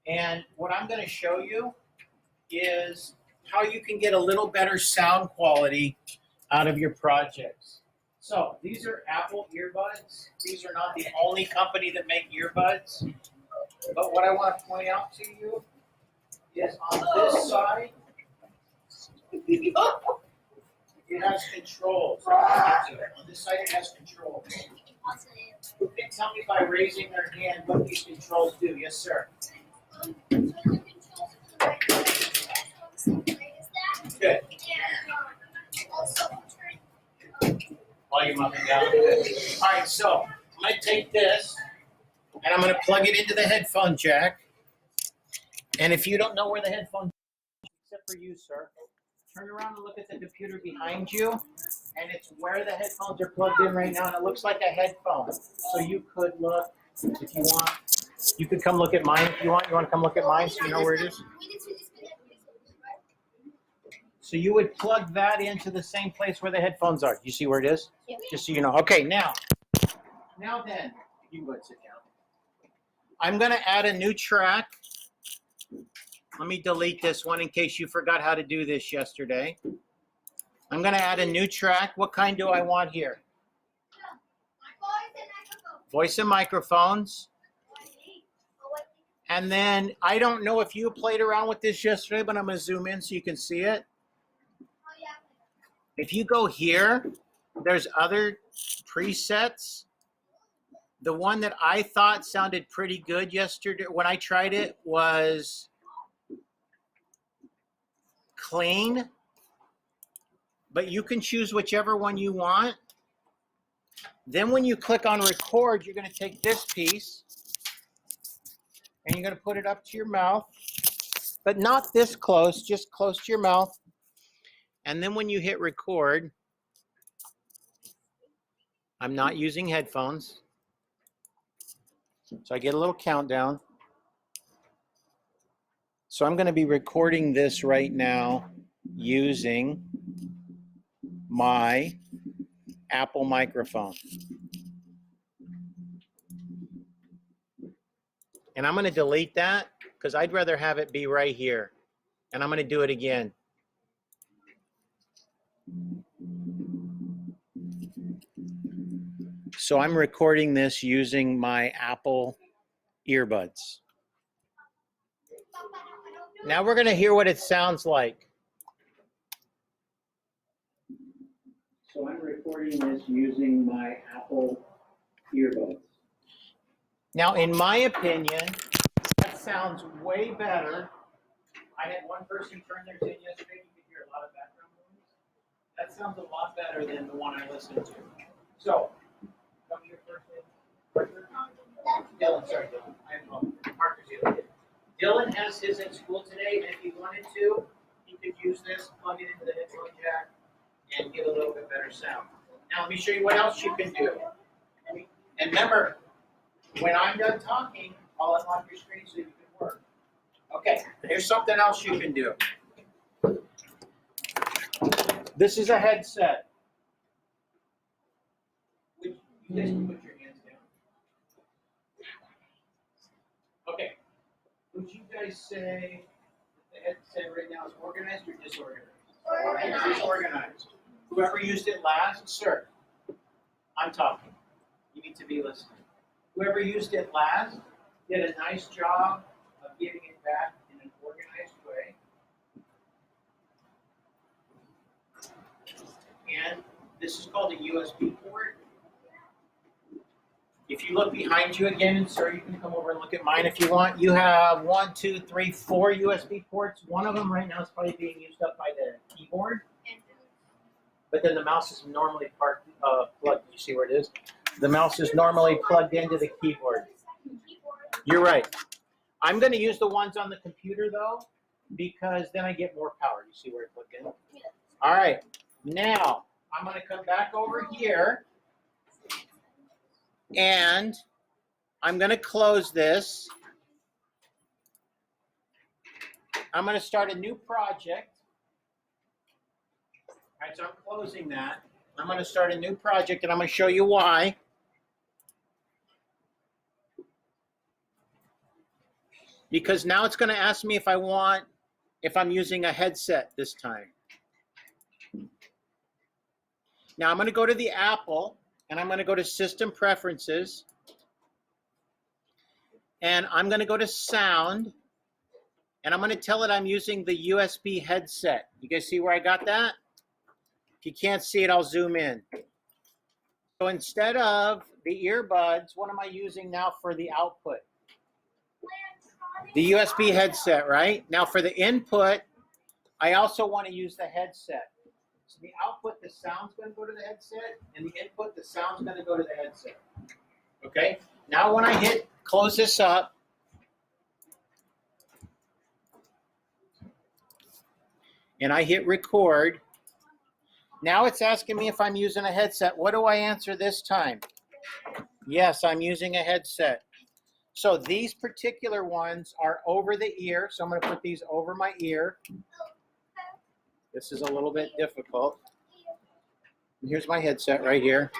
And what I'm going to show you is how you can get a little better sound quality out of your projects. So these are Apple earbuds. These are not the only company that make earbuds. But what I want to point out to you is on this side, it has controls. On this side, it has controls. Who can tell me by raising their hand what these controls do? Yes, sir. Good. Volume up and down. Good. All right, so I'm going to take this and I'm going to plug it into the headphone jack. And if you don't know where the headphone jack is, except for you, sir, turn around and look at the computer behind you, and it's where the headphones are plugged in right now, and it looks like a headphone. So you could look, if you want, you could come look at mine if you want. You want to come look at mine so you know where it is? So you would plug that into the same place where the headphones are. You see where it is? Yeah. Just so you know. Okay, now then, you can go ahead and sit down. I'm going to add a new track. Let me delete this one in case you forgot how to do this yesterday. I'm going to add a new track. What kind do I want here? Voice and microphones. And then, I don't know if you played around with this yesterday, but I'm going to zoom in so you can see it. If you go here, there's other presets. The one that I thought sounded pretty good yesterday when I tried it was clean, but you can choose whichever one you want. Then when you click on record, you're going to take this piece and you're going to put it up to your mouth, but not this close, just close to your mouth. And then when you hit record, I'm not using headphones, so I get a little countdown. So I'm going to be recording this right now using my Apple microphone. And I'm going to delete that because I'd rather have it be right here. And I'm going to do it again. So I'm recording this using my Apple earbuds. Now we're going to hear what it sounds like. So I'm recording this using my Apple earbuds. Now, in my opinion, that sounds way better. I had one person turn theirs in yesterday. You could hear a lot of background noise. That sounds a lot better than the one I listened to. So, come to your first name. Dylan, sorry, Dylan. I'm Parker's here. Dylan has his at school today, and if he wanted to, he could use this, plug it into the headphone jack, and get a little bit better sound. Now, let me show you what else you can do. And remember, when I'm done talking, I'll unlock your screen so you can work. Okay, here's something else you can do. This is a headset. You guys can put your hands down. Okay. Would you guys say the headset right now is organized or disorganized? Organized. Disorganized. Whoever used it last, sir, I'm talking. You need to be listening. Whoever used it last did a nice job of getting it back in an organized way. And this is called a USB port. If you look behind you again, and sir, you can come over and look at mine if you want. You have 1, 2, 3, 4 USB ports. One of them right now is probably being used up by the keyboard. But then the mouse is normally plugged. You see where it is? The mouse is normally plugged into the keyboard. You're right. I'm going to use the ones on the computer, though, because then I get more power. You see where it's plugged in? All right. Now, I'm going to come back over here, and I'm going to close this. I'm going to start a new project. All right, so I'm closing that. I'm going to start a new project, and I'm going to show you why. because now it's going to ask me if I'm using a headset this time. Now I'm going to go to the Apple, and I'm going to go to System Preferences, and I'm going to go to Sound, and I'm going to tell it I'm using the USB headset. You guys see where I got that? If you can't see it, I'll zoom in. So instead of the earbuds, what am I using now for the output? The USB headset, right? Now for the input, I also want to use the headset. So the output, the sound's going to go to the headset, and the input, the sound's going to go to the headset. Okay? Now when I hit close this up, and I hit record, now it's asking me if I'm using a headset. What do I answer this time? Yes, I'm using a headset. So these particular ones are over the ear, so I'm going to put these over my ear. This is a little bit difficult. And here's my headset right here.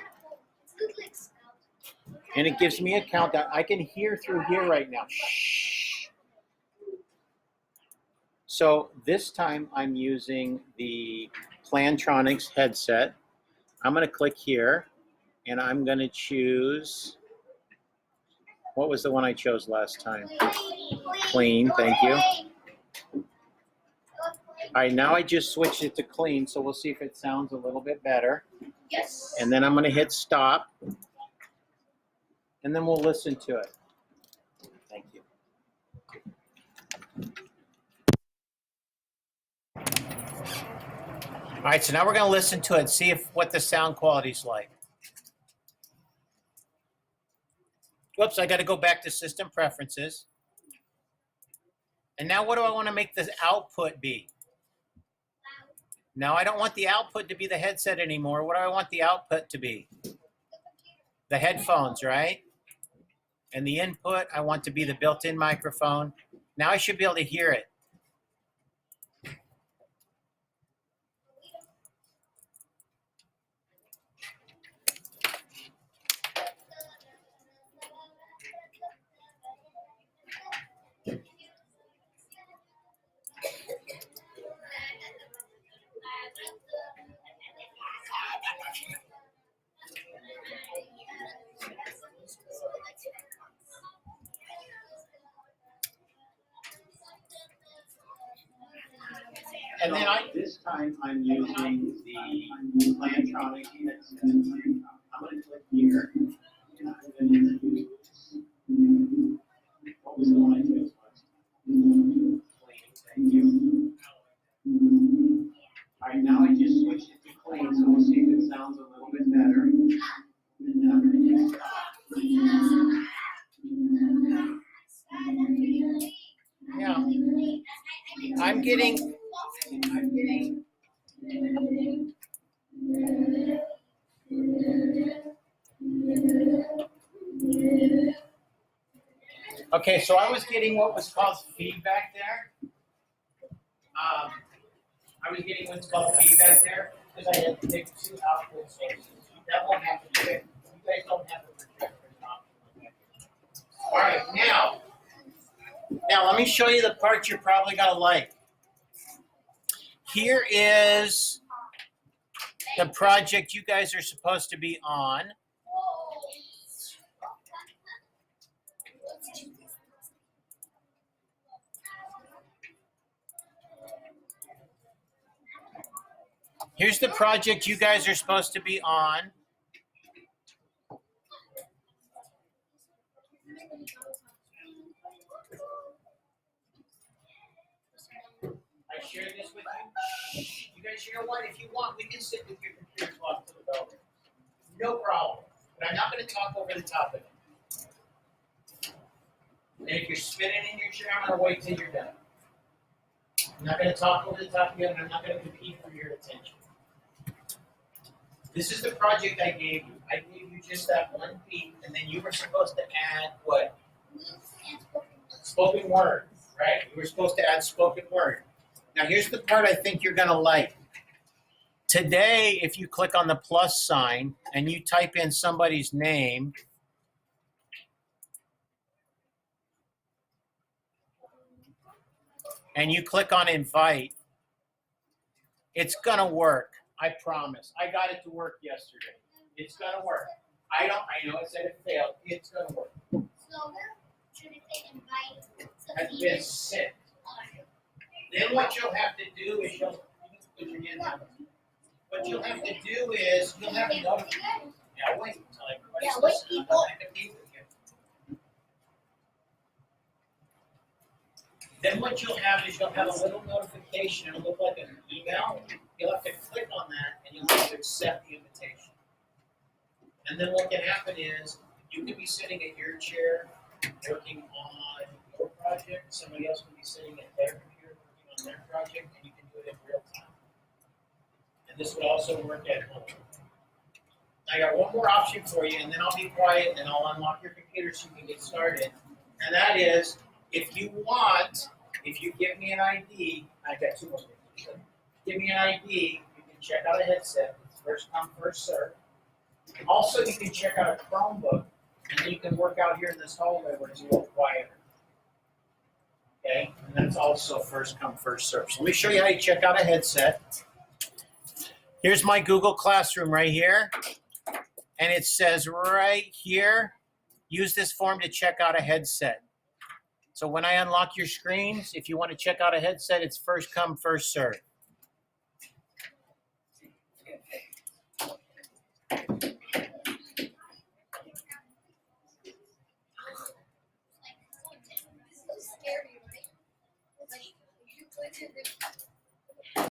And it gives me a countdown. I can hear through here right now. Shh. So this time I'm using the Plantronics headset. I'm going to click here, and I'm going to choose, what was the one I chose last time? Clean, thank you. All right, now I just switched it to clean, so we'll see if it sounds a little bit better. Yes. And then I'm going to hit stop, and then we'll listen to it. Thank you. All right, so now we're going to listen to it, see what the sound quality's like. Whoops, I got to go back to System Preferences. And now what do I want to make the output be? Now I don't want the output to be the headset anymore. What do I want the output to be? The headphones, right? And the input, I want to be the built-in microphone. Now I should be able to hear it. And then this time I'm using the Plantronics headset. I'm going to click here. And I'm going to use, what was the one I chose last time? Thank you. All right, now I just switched it to clean, so we'll see if it sounds a little bit better. And then I'm going to hit stop. Yeah. I'm getting. Okay, so I was getting what was called feedback there. I was getting what's called feedback there because I had to pick two output sources. That won't have to pick. You guys don't have to project an option like that. All right, now let me show you the part you're probably gonna like. Here is the project you guys are supposed to be on. Here's the project you guys are supposed to be on. I shared this with you. You guys, you know what? If you want, we can sit with your computers off to the building. No problem. But I'm not going to talk over the top of it. And if you're spinning in your chair, I'm going to wait till you're done. I'm not going to talk over the top of you, and I'm not going to compete for your attention. This is the project I gave you. I gave you just that one beat, and then you were supposed to add what? Spoken word, right? You were supposed to add spoken word. Now here's the part I think you're going to like. Today, if you click on the plus sign and you type in somebody's name, and you click on invite, it's gonna work. I promise. I got it to work yesterday. It's gonna work. I know it said it failed. It's gonna work. Slower? Should it say invite? Has been sent. Then what you'll have to do is put your hand down. What you'll have to do is you'll have to notify. Yeah, wait until everybody's listening. I'm not gonna be with you. Then what you'll have is you'll have a little notification. It'll look like an email. You'll have to click on that and you'll have to accept the invitation. And then what can happen is you could be sitting at your chair working on your project. Somebody else could be sitting at their computer working on their project, and you can do it in real time. And this would also work at home. I got one more option for you, and then I'll be quiet and I'll unlock your computer so you can get started. And that is, if you want, if you give me an ID, I've got two more things. Give me an ID, you can check out a headset. It's first come, first serve. Also, you can check out a Chromebook, and then you can work out here in this hallway where it's a little quieter. Okay, and that's also first come, first serve. So let me show you how you check out a headset. Here's my Google Classroom right here. And it says right here, use this form to check out a headset. So when I unlock your screens, if you want to check out a headset, it's first come, first serve.